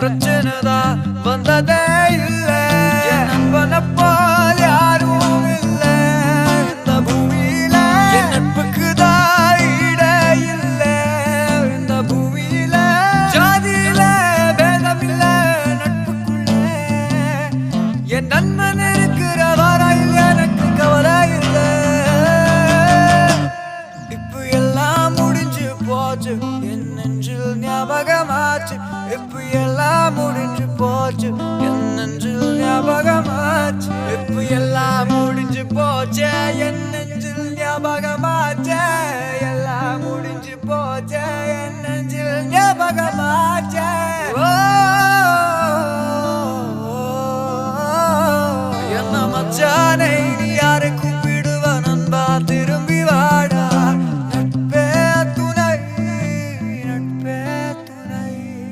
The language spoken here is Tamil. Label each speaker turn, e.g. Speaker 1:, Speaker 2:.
Speaker 1: பிரச்சனை தான் வந்ததே இல்ல. என் நண்பனை போல் யாரும் இல்ல இந்த பூமியில. என் நட்புக்கு தான் ஈடே இல்ல இந்த பூமியில. ஜாதியில பேதம் இல்ல நட்புக்குள்ள. என் நண்பன் இருக்கிற வரையில் எனக்கு கவலை இல்ல. இப்ப எல்லாம் முடிஞ்சு போச்சு என் நெஞ்சில் ஞாபகமாச்சு. இப்ப எல்லாம் முடிஞ்சு போச்சு என் நெஞ்சில் ஞாபகமாச்சு. இப்ப எல்லாம் முடிஞ்சு போச்சு என் நெஞ்சில் ஞாபகமாச்சு. எல்லாம் முடிஞ்சு போச்சு என் நெஞ்சில் ஞாபகமாச்சு.